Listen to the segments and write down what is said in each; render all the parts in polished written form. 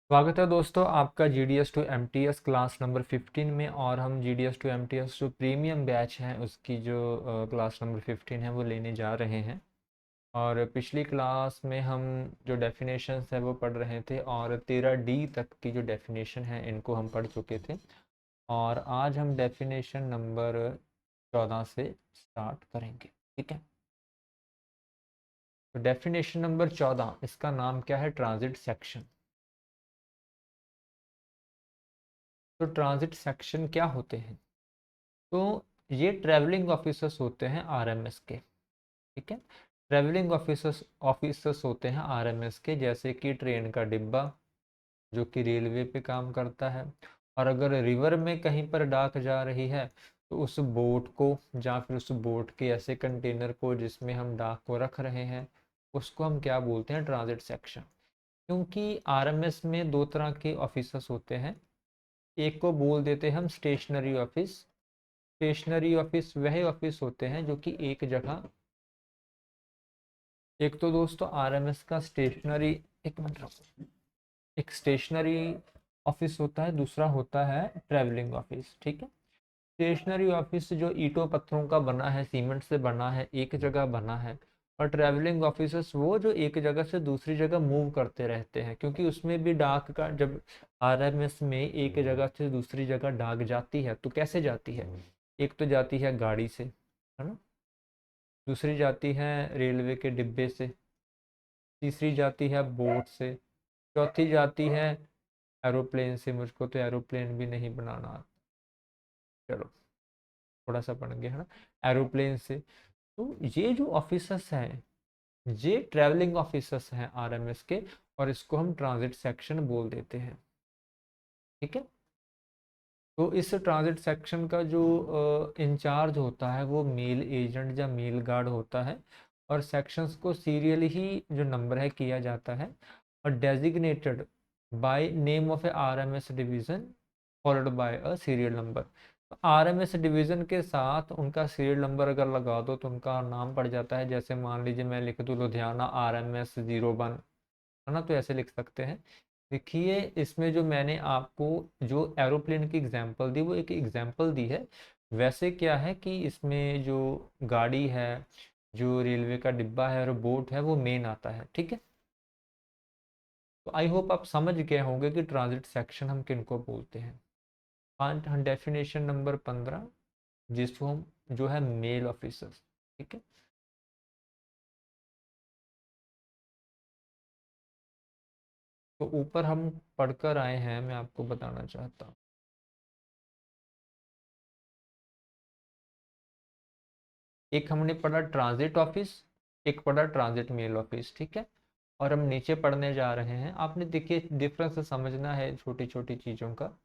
स्वागत है दोस्तों आपका G D S to M T S class number 15 में। और हम G D S to M T S जो प्रीमियम बैच है उसकी जो क्लास नंबर 15 है वो लेने जा रहे हैं। और पिछली क्लास में हम जो डेफिनेशंस है वो पढ़ रहे थे और 13D तक की जो डेफिनेशन है इनको हम पढ़ चुके थे। और आज हम डेफिनेशन नंबर 14 से स्टार्ट करेंगे। ठीक है, तो डेफिनेशन नंबर 14 इसका नाम क्या है? Transit section. तो ट्रांजिट सेक्शन क्या होते हैं? तो ये ट्रैवलिंग ऑफिसर्स होते हैं आरएमएस के। ठीक है, ट्रैवलिंग ऑफिसर्स ऑफिसर्स होते हैं आरएमएस के, जैसे कि ट्रेन का डिब्बा जो कि रेलवे पे काम करता है। और अगर रिवर में कहीं पर डाक जा रही है तो उस बोट को या फिर उस बोट के ऐसे कंटेनर को जिसमें हम डाक को रख रहे हैं उसको हम क्या बोलते हैं? Transit section. क्योंकि आरएमएस में दो तरह के ऑफिसर्स होते हैं। एक को बोल देते हैं हम स्टेशनरी ऑफिस। स्टेशनरी ऑफिस वह ऑफिस होते हैं जो कि एक जगह, एक तो दोस्तों आरएमएस का स्टेशनरी, एक मिनट रुको, एक स्टेशनरी ऑफिस होता है, दूसरा होता है ट्रैवलिंग ऑफिस। ठीक है, स्टेशनरी ऑफिस जो ईंटों पत्थरों का बना है, सीमेंट से बना है, एक जगह बना है। और ट्रैवलिंग ऑफिसर्स वो जो एक जगह से दूसरी जगह मूव करते रहते हैं, क्योंकि उसमें भी डाक का, जब आरएमएस में एक जगह से दूसरी जगह डाक जाती है तो कैसे जाती है? एक तो जाती है गाड़ी से, है ना, दूसरी जाती है रेलवे के डिब्बे से, तीसरी जाती है बोट से, चौथी जाती है एरोप्लेन से। मुझको तो एरोप्लेन भी नहीं बनाना आता, चलो थोड़ा सा पढ़ गया, है ना, एरोप्लेन से। तो ये जो ऑफिसर्स हैं ये ट्रैवलिंग ऑफिसर्स हैं आरएमएस के, और इसको हम ट्रांजिट सेक्शन बोल देते हैं। ठीक है, तो इस ट्रांजिट सेक्शन का जो इंचार्ज होता है वो मेल एजेंट या मेल गार्ड होता है। और सेक्शंस को सीरियली ही जो नंबर है किया जाता है, और designated by name of A RMS division followed by a serial number. तो आरएमएस डिवीजन के साथ उनका सीरियल नंबर अगर लगा दो तो उनका नाम पड़ जाता है। जैसे मान लीजिए मैं लिख दूँ लुधियाना RMS 01, है ना, तो ऐसे लिख सकते हैं। देखिए इसमें जो मैंने आपको जो एरोप्लेन की एग्जांपल दी वो एक एग्जांपल दी है। वैसे क्या है कि इसमें जो गाड़ी है, जो रेलवे का डिब्बा है और बोट है वो मेन आता है। ठीक है, तो आई होप आप समझ गए होंगे कि ट्रांजिट सेक्शन हम किनको बोलते हैं। और डेफिनेशन नंबर 15 जिसको हम, जो है मेल ऑफिसर्स। ठीक है, तो ऊपर हम पढ़कर आए हैं, मैं आपको बताना चाहता हूँ। एक हमने पढ़ा ट्रांजिट ऑफिस, एक पढ़ा ट्रांजिट मेल ऑफिस। ठीक है, और हम नीचे पढ़ने जा रहे हैं। आपने देखिए डिफरेंस समझना है छोटी छोटी चीज़ों का।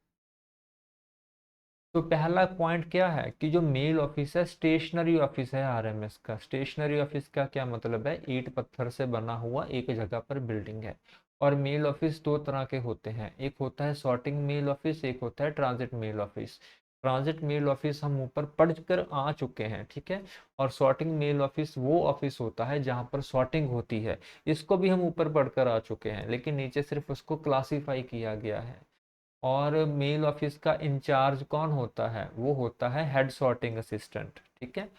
तो पहला पॉइंट क्या है कि जो मेल ऑफिस है स्टेशनरी ऑफिस है आरएमएस का। स्टेशनरी ऑफिस का क्या मतलब है? ईंट पत्थर से बना हुआ एक जगह पर बिल्डिंग है। और मेल ऑफिस दो तरह के होते हैं, एक होता है सॉर्टिंग मेल ऑफिस, एक होता है transit mail office. Transit mail office हम ऊपर पढ़ कर आ चुके हैं। ठीक है, और सॉर्टिंग मेल ऑफिस वो ऑफिस होता है जहाँ पर सॉर्टिंग होती है। इसको भी हम ऊपर पढ़कर आ चुके हैं, लेकिन नीचे सिर्फ उसको क्लासीफाई किया गया है। और मेल ऑफिस का इंचार्ज कौन होता है? वो होता है हेड सॉर्टिंग असिस्टेंट। ठीक है,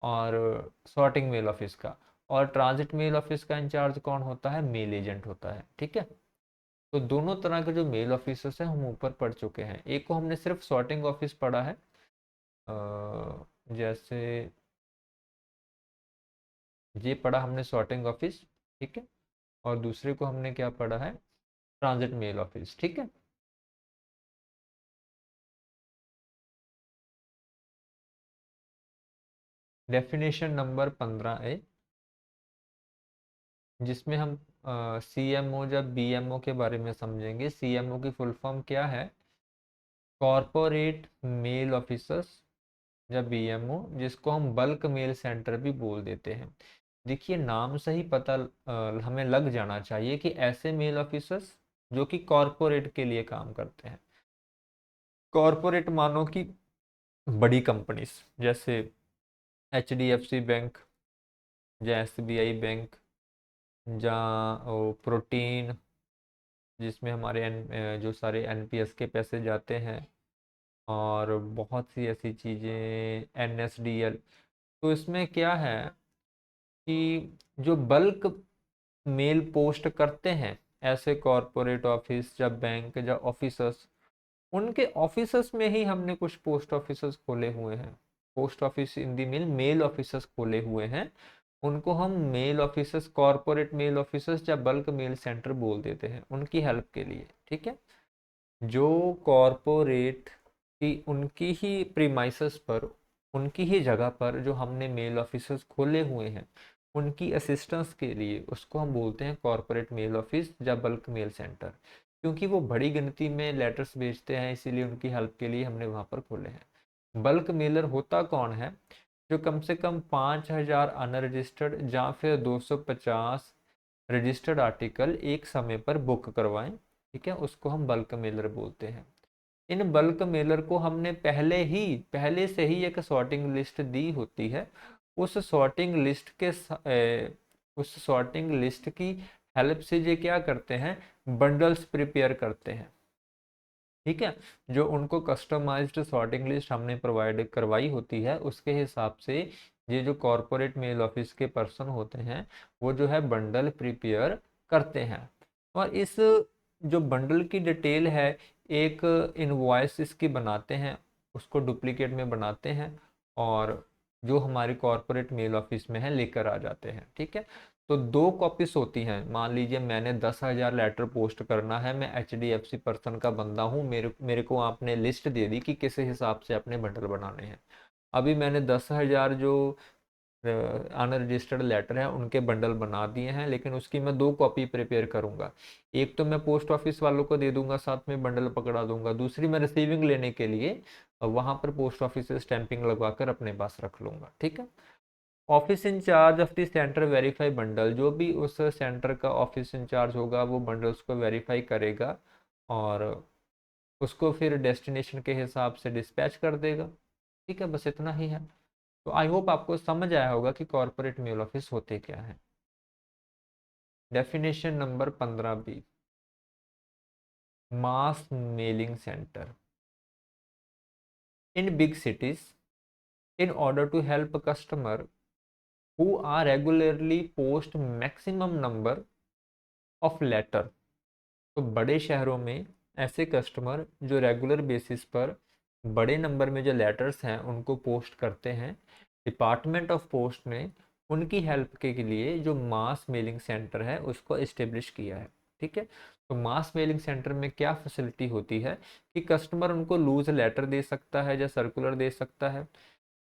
और सॉर्टिंग मेल ऑफिस का। और ट्रांजिट मेल ऑफिस का इंचार्ज कौन होता है? मेल एजेंट होता है। ठीक है, तो दोनों तरह के जो मेल ऑफिसर्स हैं हम ऊपर पढ़ चुके हैं। एक को हमने सिर्फ सॉर्टिंग ऑफिस पढ़ा है, जैसे ये पढ़ा हमने सॉर्टिंग ऑफिस। ठीक है, और दूसरे को हमने क्या पढ़ा है? Transit mail office. ठीक है, डेफिनेशन नंबर 15 है जिसमें हम सीएमओ या बीएमओ के बारे में समझेंगे। सीएमओ की फुल फॉर्म क्या है? कॉरपोरेट मेल ऑफिसर्स, या बीएमओ, जिसको हम बल्क मेल सेंटर भी बोल देते हैं। देखिए नाम से ही पता हमें लग जाना चाहिए कि ऐसे मेल ऑफिसर्स जो कि कॉरपोरेट के लिए काम करते हैं। कॉरपोरेट मानो कि बड़ी कंपनीज, जैसे HDFC बैंक, या SBI बैंक, या प्रोटीन, जिसमें हमारे जो सारे एनपीएस के पैसे जाते हैं, और बहुत सी ऐसी चीज़ें, एनएसडीएल। तो इसमें क्या है कि जो बल्क मेल पोस्ट करते हैं ऐसे कॉरपोरेट ऑफिस या बैंक या ऑफिसर्स, उनके ऑफिसर्स में ही हमने कुछ पोस्ट ऑफिसर्स खोले हुए हैं। Post office in the mail mail officers खोले हुए हैं। उनको हम mail officers, corporate mail officers या बल्क मेल सेंटर बोल देते हैं उनकी हेल्प के लिए। ठीक है, जो कॉरपोरेट की उनकी ही प्रीमाइसेस पर, उनकी ही जगह पर जो हमने मेल ऑफिसर्स खोले हुए हैं, उनकी असिस्टेंस के लिए उसको हम बोलते हैं कॉरपोरेट मेल ऑफिस या बल्क मेल सेंटर। क्योंकि वो बड़ी गिनती में लेटर्स भेजते हैं, इसीलिए उनकी हेल्प के लिए हमने वहाँ पर खोले हैं। बल्क मेलर होता कौन है? जो कम से कम 5,000 अनरजिस्टर्ड या फिर 250 रजिस्टर्ड आर्टिकल एक समय पर बुक करवाएं। ठीक है, उसको हम बल्क मेलर बोलते हैं। इन बल्क मेलर को हमने पहले से ही एक सॉर्टिंग लिस्ट दी होती है। उस सॉर्टिंग लिस्ट के उस सॉर्टिंग लिस्ट की हेल्प से ये क्या करते हैं, बंडल्स प्रिपेयर करते हैं। ठीक है, जो उनको कस्टमाइज्ड सॉर्टिंग लिस्ट हमने प्रोवाइड करवाई होती है, उसके हिसाब से ये जो कॉरपोरेट मेल ऑफिस के पर्सन होते हैं, वो जो है बंडल प्रिपेयर करते हैं। और इस जो बंडल की डिटेल है, एक इनवॉइस इसकी बनाते हैं, उसको डुप्लीकेट में बनाते हैं, और जो हमारी कॉरपोरेट मेल ऑफिस में है लेकर आ जाते हैं। ठीक है, तो 2 कॉपीज होती हैं। मान लीजिए मैंने 10,000 लेटर पोस्ट करना है, मैं एचडीएफसी पर्सन का बंदा हूँ, मेरे को आपने लिस्ट दे दी कि किस हिसाब से अपने बंडल बनाने हैं। अभी मैंने 10,000 जो अनरजिस्टर्ड लेटर है उनके बंडल बना दिए हैं, लेकिन उसकी मैं 2 कॉपी प्रिपेयर करूंगा। एक तो मैं पोस्ट ऑफिस वालों को दे दूंगा, साथ में बंडल पकड़ा दूंगा। दूसरी मैं रिसीविंग लेने के लिए वहां पर पोस्ट ऑफिस से स्टैंपिंग लगवा कर अपने पास रख लूंगा। ठीक है, office incharge of the centre verify bundle, जो भी उस सेंटर का ऑफिस इंचार्ज होगा वो बंडल्स को वेरीफाई करेगा और उसको फिर डेस्टिनेशन के हिसाब से डिस्पैच कर देगा। ठीक है, बस इतना ही है। तो आई होप आपको समझ आया होगा कि कॉर्पोरेट मेल ऑफिस होते क्या है। Definition number 15 B, mass mailing centre. In big cities, in order to help customer who are regularly post maximum number of letter, तो बड़े शहरों में ऐसे कस्टमर जो रेगुलर बेसिस पर बड़े नंबर में जो लेटर्स हैं उनको पोस्ट करते हैं, डिपार्टमेंट ऑफ पोस्ट ने उनकी हेल्प के लिए जो मास मेलिंग सेंटर है उसको इस्टेब्लिश किया है। ठीक है, तो मास मेलिंग सेंटर में क्या फैसिलिटी होती है कि कस्टमर उनको लूज लेटर दे सकता है या सर्कुलर दे सकता है,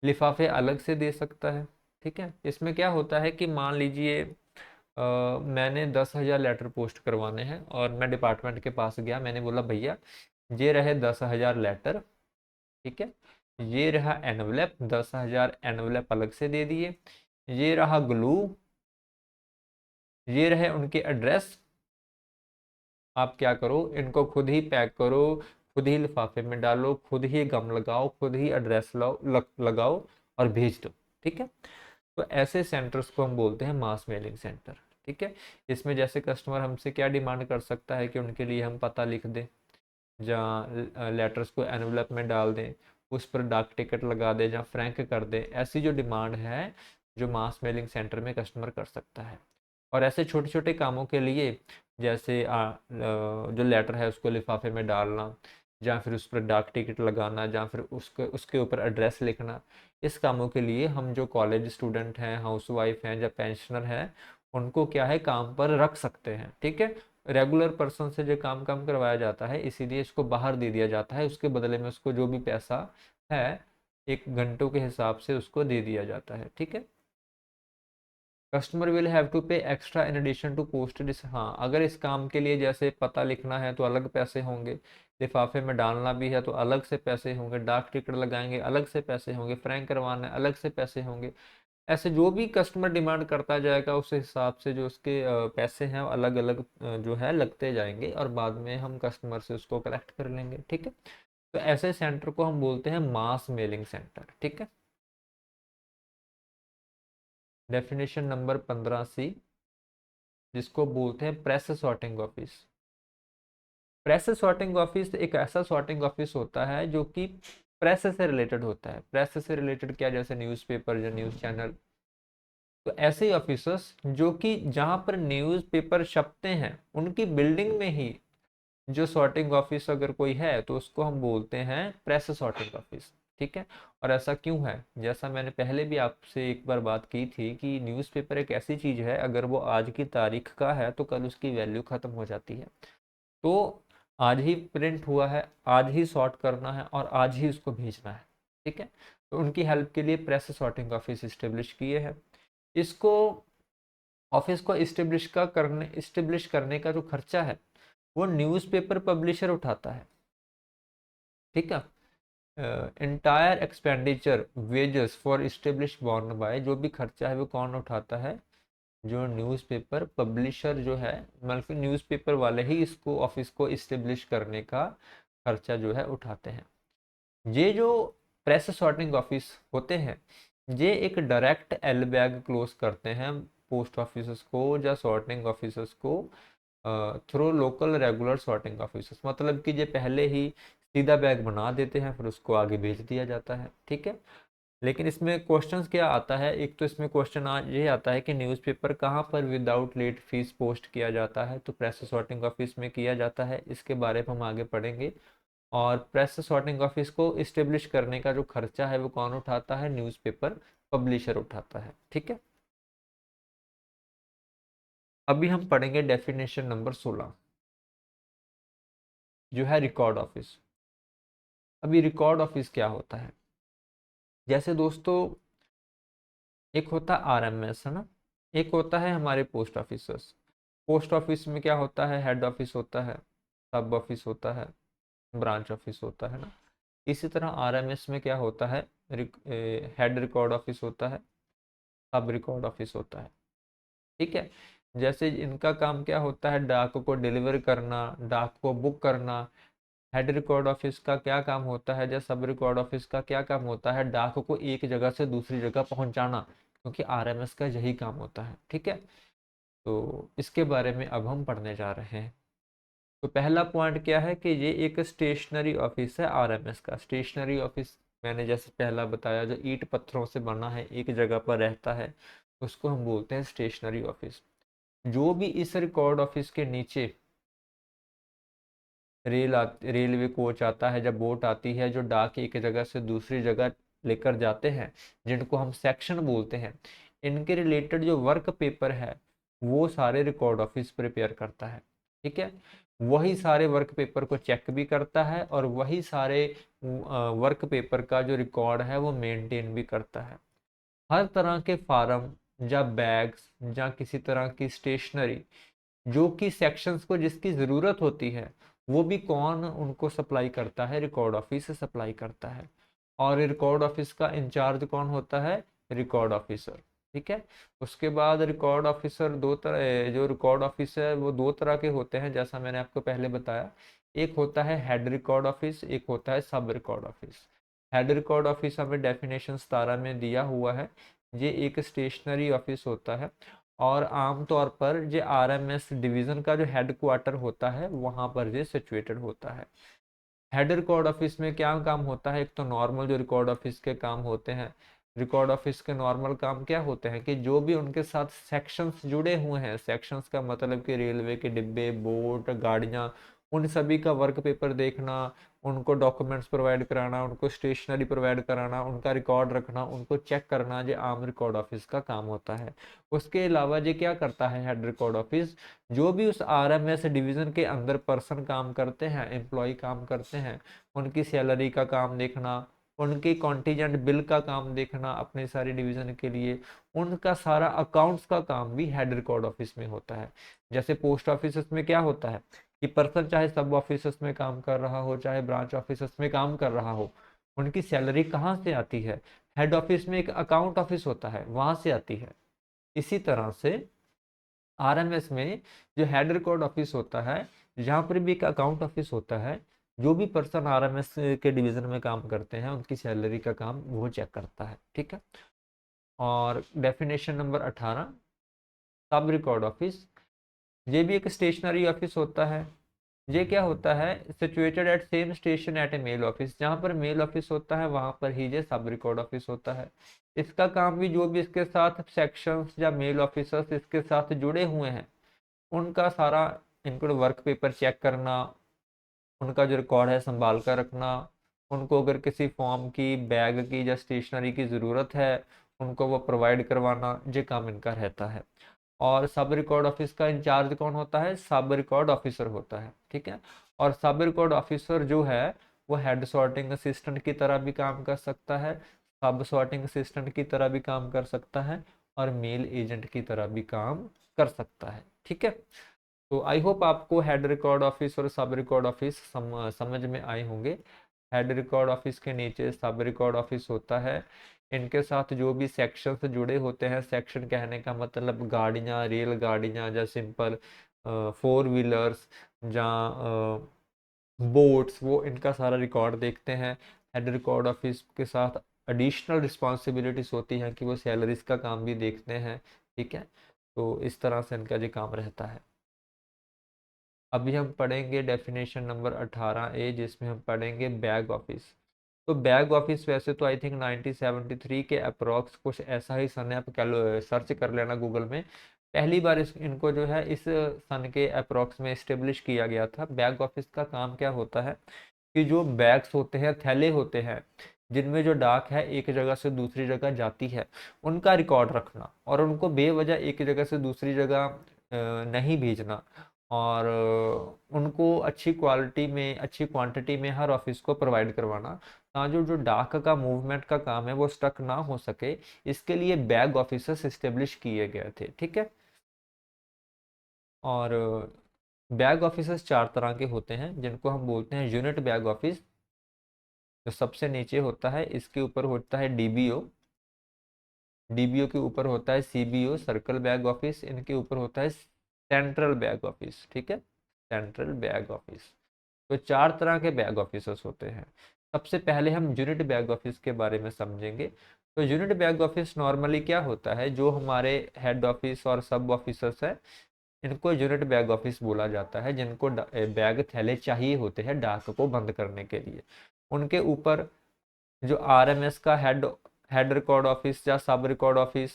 लिफाफे अलग से दे सकता है। ठीक है, इसमें क्या होता है कि मान लीजिए मैंने 10,000 लेटर पोस्ट करवाने हैं और मैं डिपार्टमेंट के पास गया, मैंने बोला भैया ये रहे 10,000 लेटर। ठीक है, ये रहा एनवलप, 10,000 एनवलप अलग से दे दिए, ये रहा ग्लू, ये रहे उनके एड्रेस। आप क्या करो, इनको खुद ही पैक करो, खुद ही लिफाफे में डालो, खुद ही गम लगाओ, खुद ही एड्रेस लगाओ और भेज दो। ठीक है, तो ऐसे सेंटर्स को हम बोलते हैं मास मेलिंग सेंटर। ठीक है, इसमें जैसे कस्टमर हमसे क्या डिमांड कर सकता है कि उनके लिए हम पता लिख दें, या लेटर्स को एनवलप में डाल दें, उस पर डाक टिकट लगा दें या फ्रैंक कर दें। ऐसी जो डिमांड है जो मास मेलिंग सेंटर में कस्टमर कर सकता है। और ऐसे छोटे छोटे कामों के लिए, जैसे जो लेटर है उसको लिफाफे में डालना, या फिर उस पर डाक टिकट लगाना, या फिर उसके उसके ऊपर एड्रेस लिखना, इस कामों के लिए हम जो कॉलेज स्टूडेंट हैं, हाउसवाइफ हैं या पेंशनर हैं, उनको क्या है काम पर रख सकते हैं। ठीक है, रेगुलर पर्सन से जो काम काम करवाया जाता है, इसीलिए इसको बाहर दे दिया जाता है, उसके बदले में उसको जो भी पैसा है एक घंटों के हिसाब से उसको दे दिया जाता है। ठीक है, customer will have to pay extra in addition to post this. हाँ, अगर इस काम के लिए जैसे पता लिखना है तो अलग पैसे होंगे, लिफाफे में डालना भी है तो अलग से पैसे होंगे, डाक टिकट लगाएंगे अलग से पैसे होंगे, फ्रैंक करवाना है अलग से पैसे होंगे। ऐसे जो भी कस्टमर डिमांड करता जाएगा उस हिसाब से जो उसके पैसे हैं अलग अलग जो है लगते जाएंगे, और बाद में हम कस्टमर से उसको कलेक्ट कर लेंगे। ठीक है, तो ऐसे सेंटर को हम बोलते हैं मास मेलिंग सेंटर। ठीक है, डेफिनेशन नंबर 15 सी, जिसको बोलते हैं press sorting office. Press sorting office एक ऐसा सॉर्टिंग ऑफिस होता है जो कि प्रेस से रिलेटेड होता है। प्रेस से रिलेटेड क्या, जैसे न्यूज़पेपर या न्यूज़ चैनल, तो ऐसे ही ऑफिसर्स जो कि जहाँ पर न्यूज़पेपर छपते हैं उनकी बिल्डिंग में ही जो सॉर्टिंग ऑफिस अगर कोई है तो उसको हम बोलते हैं प्रेस सॉर्टिंग ऑफिस। ठीक है। और ऐसा क्यों है, जैसा मैंने पहले भी आपसे एक बार बात की थी कि न्यूज़पेपर एक ऐसी चीज़ है, अगर वो आज की तारीख का है तो कल उसकी वैल्यू ख़त्म हो जाती है। तो आज ही प्रिंट हुआ है, आज ही सॉर्ट करना है और आज ही उसको भेजना है। ठीक है। तो उनकी हेल्प के लिए प्रेस सॉर्टिंग ऑफिस इस्टेब्लिश किए हैं। इसको ऑफिस को इस्टेब्लिश करने का जो खर्चा है वो न्यूज़पेपर पब्लिशर उठाता है। ठीक है। Entire expenditure wages for establish borne by, जो भी खर्चा है वो कौन उठाता है, जो न्यूज़पेपर पब्लिशर जो है, मतलब न्यूज़पेपर वाले ही इसको ऑफिस को इस्टेब्लिश करने का खर्चा जो है उठाते हैं। ये जो प्रेस सॉर्टिंग ऑफिस होते हैं ये एक डायरेक्ट एल बैग क्लोज करते हैं पोस्ट ऑफिस को या सॉर्टिंग ऑफिसर्स को through local regular sorting officers, मतलब कि ये पहले ही सीधा बैग बना देते हैं फिर उसको आगे भेज दिया जाता है। ठीक है। लेकिन इसमें क्वेश्चंस क्या आता है, एक तो इसमें क्वेश्चन ये आता है कि न्यूज़पेपर कहाँ पर विदाउट लेट फीस पोस्ट किया जाता है, तो प्रेस सॉर्टिंग ऑफिस में किया जाता है। इसके बारे में हम आगे पढ़ेंगे। और प्रेस सॉर्टिंग ऑफिस को इस्टेब्लिश करने का जो खर्चा है वो कौन उठाता है, न्यूज़पेपर पब्लिशर उठाता है। ठीक है। अभी हम पढ़ेंगे डेफिनेशन नंबर 16 जो है रिकॉर्ड ऑफिस। अभी रिकॉर्ड ऑफिस क्या होता है, जैसे दोस्तों एक होता है आरएमएस, है ना, एक होता है हमारे पोस्ट ऑफिसर्स। पोस्ट ऑफिस में क्या होता है, हेड ऑफिस होता है, सब ऑफिस होता है, ब्रांच ऑफिस होता है ना। इसी तरह आरएमएस में क्या होता है, हेड रिकॉर्ड ऑफिस होता है, सब रिकॉर्ड ऑफिस होता है। ठीक है। जैसे इनका काम क्या होता है, डाक को डिलीवर करना, डाक को बुक करना। हेड रिकॉर्ड ऑफिस का क्या काम होता है, या सब रिकॉर्ड ऑफिस का क्या काम होता है, डाक को एक जगह से दूसरी जगह पहुंचाना, क्योंकि आरएमएस का यही काम होता है। ठीक है। तो इसके बारे में अब हम पढ़ने जा रहे हैं। तो पहला पॉइंट क्या है कि ये एक स्टेशनरी ऑफिस है आरएमएस का। स्टेशनरी ऑफिस मैंने जैसे पहला बताया, जो ईंट पत्थरों से बना है, एक जगह पर रहता है, उसको हम बोलते हैं स्टेशनरी ऑफिस। जो भी इस रिकॉर्ड ऑफिस के नीचे रेलवे कोच आता है, जब बोट आती है, जो डाक एक जगह से दूसरी जगह लेकर जाते हैं, जिनको हम सेक्शन बोलते हैं, इनके रिलेटेड जो वर्क पेपर है वो सारे रिकॉर्ड ऑफिस प्रिपेयर करता है। ठीक है। वही सारे वर्क पेपर को चेक भी करता है और वही सारे वर्क पेपर का जो रिकॉर्ड है वो मेंटेन भी करता है। हर तरह के फार्म या बैग्स या किसी तरह की स्टेशनरी जो कि सेक्शंस को जिसकी ज़रूरत होती है वो भी कौन उनको सप्लाई करता है, रिकॉर्ड ऑफिस से सप्लाई करता है। और रिकॉर्ड ऑफिस का इंचार्ज कौन होता है, रिकॉर्ड ऑफिसर। ठीक है। उसके बाद रिकॉर्ड ऑफिसर दो तरह, जो रिकॉर्ड ऑफिस है वो दो तरह के होते हैं, जैसा मैंने आपको पहले बताया। एक होता है हेड रिकॉर्ड ऑफिस, एक होता है सब record office. Head record office हमें डेफिनेशन 17 में दिया हुआ है। ये एक स्टेशनरी ऑफिस होता है और आमतौर पर ये आरएमएस डिवीज़न का जो हेड क्वार्टर होता है वहाँ पर ये सिचुएटेड होता है। हेड रिकॉर्ड ऑफिस में क्या काम होता है, एक तो नॉर्मल जो रिकॉर्ड ऑफिस के काम होते हैं, रिकॉर्ड ऑफिस के नॉर्मल काम क्या होते हैं कि जो भी उनके साथ सेक्शंस जुड़े हुए हैं, सेक्शंस का मतलब कि रेलवे के डिब्बे, बोट, गाड़ियाँ, उन सभी का वर्क पेपर देखना, उनको डॉक्यूमेंट्स प्रोवाइड कराना, उनको स्टेशनरी प्रोवाइड कराना, उनका रिकॉर्ड रखना, उनको चेक करना, ये आम रिकॉर्ड ऑफिस का काम होता है। उसके अलावा ये क्या करता है हेड रिकॉर्ड ऑफिस, जो भी उस आरएमएस डिवीज़न के अंदर पर्सन काम करते हैं, एम्प्लॉय काम करते हैं, उनकी सैलरी का काम देखना, उनकी कॉन्टीजेंट बिल का काम देखना अपने सारी डिवीज़न के लिए, उनका सारा अकाउंट्स का काम भी हेड रिकॉर्ड ऑफिस में होता है। जैसे पोस्ट ऑफिस में क्या होता है कि पर्सन चाहे सब ऑफिस में काम कर रहा हो चाहे ब्रांच ऑफिस में काम कर रहा हो, उनकी सैलरी कहाँ से आती है, हेड ऑफिस में एक अकाउंट ऑफिस होता है वहाँ से आती है। इसी तरह से आरएमएस में जो हेड रिकॉर्ड ऑफिस होता है, जहाँ पर भी एक अकाउंट ऑफिस होता है, जो भी पर्सन आरएमएस के डिवीजन में काम करते हैं उनकी सैलरी का काम वो चेक करता है। ठीक है। और डेफिनेशन नंबर 18 सब रिकॉर्ड ऑफिस, ये भी एक स्टेशनरी ऑफिस होता है। ये क्या होता है, situated at same station at a mail office, जहाँ पर मेल ऑफिस होता है वहां पर ही ये सब रिकॉर्ड ऑफिस होता है। इसका काम भी जो भी इसके साथ सेक्शंस या मेल ऑफिसर्स इसके साथ जुड़े हुए हैं उनका सारा, इनको वर्क पेपर चेक करना, उनका जो रिकॉर्ड है संभाल कर रखना, उनको अगर किसी फॉर्म की, बैग की या स्टेशनरी की ज़रूरत है उनको वो प्रोवाइड करवाना, ये काम इनका रहता है। और सब रिकॉर्ड ऑफिस का इंचार्ज कौन होता है, सब रिकॉर्ड ऑफिसर होता है, ठीक है। और सब रिकॉर्ड ऑफिसर जो है वो हेड सॉर्टिंग असिस्टेंट की तरह भी काम कर सकता है, सब सॉर्टिंग असिस्टेंट की तरह भी काम कर सकता है, और मेल एजेंट की तरह भी काम कर सकता है, ठीक है। तो आई होप आपको हेड रिकॉर्ड ऑफिस और सब रिकॉर्ड ऑफिस समझ में आए होंगे। हेड रिकॉर्ड ऑफिस के नीचे सब रिकॉर्ड ऑफिस होता है, इनके साथ जो भी सेक्शन से जुड़े होते हैं, सेक्शन कहने का मतलब गाड़ियाँ, रेल गाड़ियाँ या सिंपल फोर व्हीलर्स या बोट्स, वो इनका सारा रिकॉर्ड देखते हैं। हेड रिकॉर्ड ऑफिस के साथ एडिशनल रिस्पॉन्सिबिलिटीज होती हैं कि वो सैलरीज का काम भी देखते हैं, ठीक है। तो इस तरह से इनका जो काम रहता है। अभी हम पढ़ेंगे डेफिनेशन नंबर 18A, जिसमें हम पढ़ेंगे बैग ऑफिस। तो बैग ऑफिस वैसे तो आई थिंक 1973 के अप्रॉक्स कुछ ऐसा ही सन है, आप सर्च कर लेना गूगल में। पहली बार इनको जो है इस सन के अप्रॉक्स में इस्टेब्लिश किया गया था। बैग ऑफिस का काम क्या होता है कि जो बैग्स होते हैं, थैले होते हैं, जिनमें जो डाक है एक जगह से दूसरी जगह जाती है, उनका रिकॉर्ड रखना और उनको बेवजह एक जगह से दूसरी जगह नहीं भेजना, और उनको अच्छी क्वालिटी में, अच्छी क्वांटिटी में हर ऑफिस को प्रोवाइड करवाना, ताकि जो जो डाक का मूवमेंट का काम है वो स्टक ना हो सके। इसके लिए बैग ऑफिसर्स इस्टेब्लिश किए गए थे, ठीक है। और बैग ऑफिसर्स चार तरह के होते हैं, जिनको हम बोलते हैं यूनिट बैग ऑफिस, जो सबसे नीचे होता है। इसके ऊपर होता है डीबीओ, डीबीओ के ऊपर होता है सीबीओ, सर्कल बैग ऑफिस, इनके ऊपर होता है सेंट्रल बैग ऑफिस, ठीक है, सेंट्रल बैग ऑफिस। तो चार तरह के बैग ऑफिसर्स होते हैं। सबसे पहले हम यूनिट बैग ऑफिस के बारे में समझेंगे। तो यूनिट बैग ऑफिस नॉर्मली क्या होता है, जो हमारे हेड ऑफिस और सब ऑफिसर्स है इनको यूनिट बैग ऑफिस बोला जाता है, जिनको बैग थैले चाहिए होते हैं डाक को बंद करने के लिए। उनके ऊपर जो आरएमएस का हेड हेड रिकॉर्ड ऑफिस या सब रिकॉर्ड ऑफिस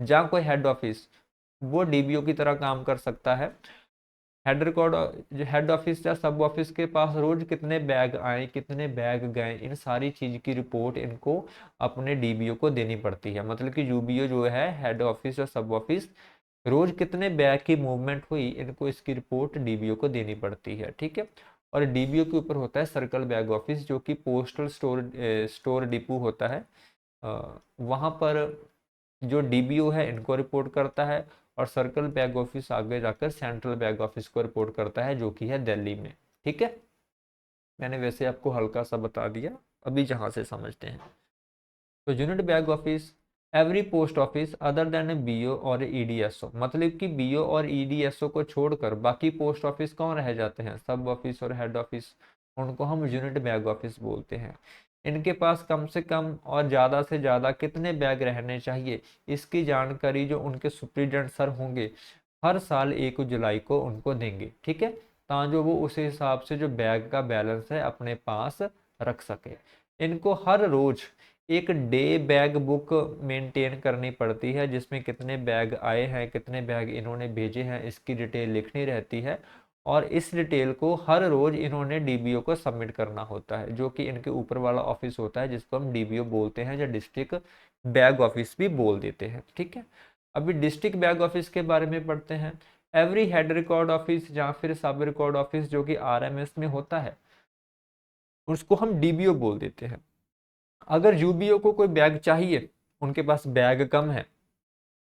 या कोई हेड ऑफिस, वो डीबीओ की तरह काम कर सकता है। हेड रिकॉर्ड, जो हेड ऑफिस या सब ऑफिस के पास रोज कितने बैग आए, कितने बैग गए, इन सारी चीज की रिपोर्ट इनको अपने डीबीओ को देनी पड़ती है। मतलब कि यूबीओ जो है, हेड ऑफिस या सब ऑफिस, रोज कितने बैग की मूवमेंट हुई, इनको इसकी रिपोर्ट डीबीओ को देनी पड़ती है, ठीक है। और डीबीओ के ऊपर होता है सर्कल बैग ऑफिस, जो कि पोस्टल स्टोर डिपो होता है। वहाँ पर जो डीबीओ है इनको रिपोर्ट करता है, और सर्कल बैग ऑफिस आगे जाकर सेंट्रल बैग ऑफिस को रिपोर्ट करता है, जो कि है दिल्ली में, ठीक है। मैंने वैसे आपको हल्का सा बता दिया, अभी जहाँ से समझते हैं। तो unit bag office, every post office other than BO और ईडीएसओ, मतलब कि बीओ और ईडीएसओ को छोड़कर बाकी पोस्ट ऑफिस कौन रह जाते हैं, सब ऑफिस और हेड ऑफिस, उनको हम यूनिट बैग ऑफिस बोलते हैं। इनके पास कम से कम और ज़्यादा से ज़्यादा कितने बैग रहने चाहिए, इसकी जानकारी जो उनके सुप्रीडेंट सर होंगे हर साल 1 जुलाई को उनको देंगे, ठीक है, ताकि वो उस हिसाब से जो बैग का बैलेंस है अपने पास रख सके। इनको हर रोज एक डे बैग बुक मेंटेन करनी पड़ती है, जिसमें कितने बैग आए हैं, कितने बैग इन्होंने भेजे हैं, इसकी डिटेल लिखनी रहती है। और इस डिटेल को हर रोज इन्होंने डीबीओ को सबमिट करना होता है, जो कि इनके ऊपर वाला ऑफिस होता है, जिसको हम डीबीओ बोलते हैं या डिस्ट्रिक्ट बैग ऑफिस भी बोल देते हैं, ठीक है। अभी डिस्ट्रिक्ट बैग ऑफिस के बारे में पढ़ते हैं। एवरी हेड रिकॉर्ड ऑफिस या फिर सब रिकॉर्ड ऑफिस जो कि आरएमएस में होता है, उसको हम डीबीओ बोल देते हैं। अगर यूबीओ को कोई बैग चाहिए, उनके पास बैग कम है,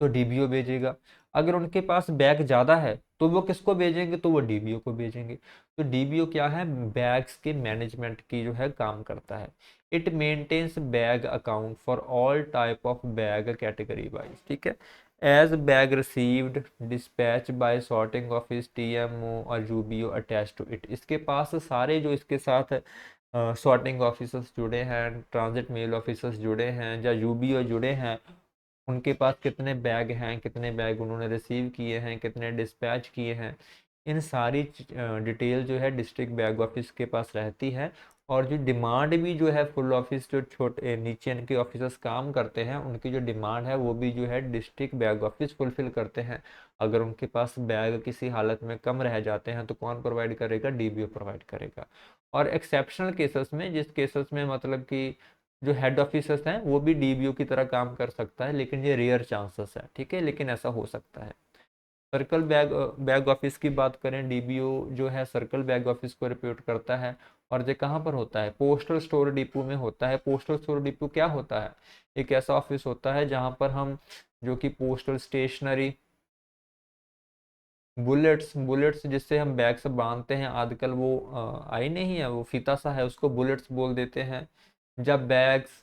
तो डीबीओ भेजेगा। अगर उनके पास बैग ज़्यादा है तो वो किसको भेजेंगे, तो वो डीबीओ को भेजेंगे। तो डीबीओ क्या है, बैग्स के मैनेजमेंट की जो है काम करता है। It maintains bag account for all type of bag category wise, ठीक है, as bag received dispatch by sorting office TMO और यूबीओ अटैच टू इट। इसके पास सारे जो इसके साथ सॉर्टिंग ऑफिसर्स जुड़े हैं, ट्रांजिट मेल ऑफिसर्स जुड़े हैं या यूबीओ जुड़े हैं, उनके पास कितने बैग हैं, कितने बैग उन्होंने रिसीव किए हैं, कितने डिस्पैच किए हैं, इन सारी डिटेल जो है डिस्ट्रिक्ट बैग ऑफिस के पास रहती है। और जो डिमांड भी जो है फुल ऑफिस जो छोटे नीचे इनके ऑफिसर्स काम करते हैं, उनकी जो डिमांड है वो भी जो है डिस्ट्रिक्ट बैग ऑफिस फुलफिल करते हैं। अगर उनके पास बैग किसी हालत में कम रह जाते हैं तो कौन प्रोवाइड करेगा? डीबीओ प्रोवाइड करेगा। और एक्सेप्शनल केसेस में, जिस केसेस में मतलब कि जो हेड ऑफिसर्स हैं वो भी डीबीओ की तरह काम कर सकता है, लेकिन ये रेयर चांसेस है, ठीक है, लेकिन ऐसा हो सकता है। सर्कल बैग ऑफिस की बात करें, डीबीओ जो है सर्कल बैग ऑफिस को रिपोर्ट करता है। और ये कहाँ पर होता है? पोस्टल स्टोर डिपो में होता है। पोस्टल स्टोर डिपो क्या होता है? एक ऐसा ऑफिस होता है जहाँ पर हम जो कि पोस्टल स्टेशनरी, बुलेट्स बुलेट्स जिससे हम बैग से बांधते हैं, आजकल वो आई नहीं है, वो फीता सा है, उसको बुलेट्स बोल देते हैं। जब बैग्स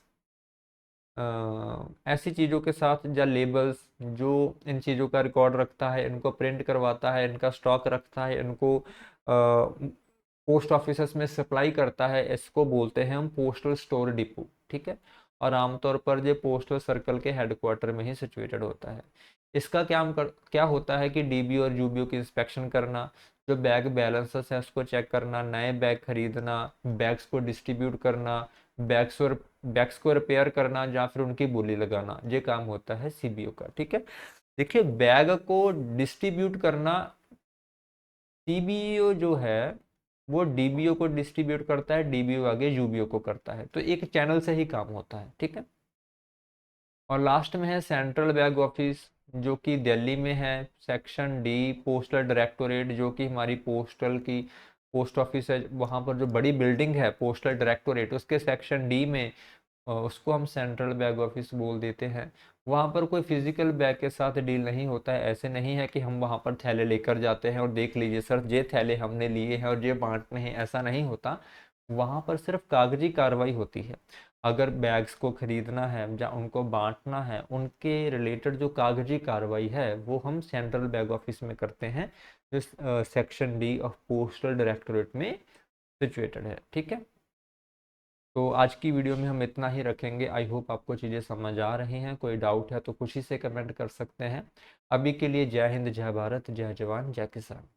ऐसी चीज़ों के साथ, या लेबल्स जो इन चीज़ों का रिकॉर्ड रखता है, इनको प्रिंट करवाता है, इनका स्टॉक रखता है, इनको पोस्ट ऑफिस में सप्लाई करता है, इसको बोलते हैं हम पोस्टल स्टोर डिपो, ठीक है। और आमतौर पर ये पोस्टल सर्कल के हेडक्वार्टर में ही सिचुएटेड होता है। इसका क्या होता है कि डीबीओ और यूबीओ की इंस्पेक्शन करना, जो बैग बैलेंसेस है उसको चेक करना, नए बैग खरीदना, बैग्स को डिस्ट्रीब्यूट करना, बैग्स को रिपेयर करना, या फिर उनकी बोली लगाना, ये काम होता है सीबीओ का, ठीक है। देखिए, बैग को डिस्ट्रीब्यूट करना, सीबीओ जो है वो डीबीओ को डिस्ट्रीब्यूट करता है, डीबीओ आगे यूबीओ को करता है, तो एक चैनल से ही काम होता है, ठीक है। और लास्ट में है सेंट्रल बैग ऑफिस, जो कि दिल्ली में है। सेक्शन डी पोस्टल डायरेक्टोरेट, जो कि हमारी पोस्टल की पोस्ट ऑफिस है, वहाँ पर जो बड़ी बिल्डिंग है पोस्टल डायरेक्टोरेट, उसके सेक्शन डी में उसको हम सेंट्रल बैग ऑफिस बोल देते हैं। वहाँ पर कोई फिजिकल बैग के साथ डील नहीं होता है। ऐसे नहीं है कि हम वहाँ पर थैले लेकर जाते हैं और देख लीजिए सर ये थैले हमने लिए हैं और ये बांटने हैं, ऐसा नहीं होता। वहाँ पर सिर्फ कागजी कार्रवाई होती है। अगर बैग्स को खरीदना है या उनको बांटना है, उनके रिलेटेड जो कागजी कार्रवाई है वो हम सेंट्रल बैग ऑफिस में करते हैं, जो section D of postal directorate में सिचुएटेड है, ठीक है। तो आज की वीडियो में हम इतना ही रखेंगे। आई होप आपको चीज़ें समझ आ रही हैं। कोई डाउट है तो खुशी से कमेंट कर सकते हैं। अभी के लिए जय हिंद, जय भारत, जय जवान, जय किसान।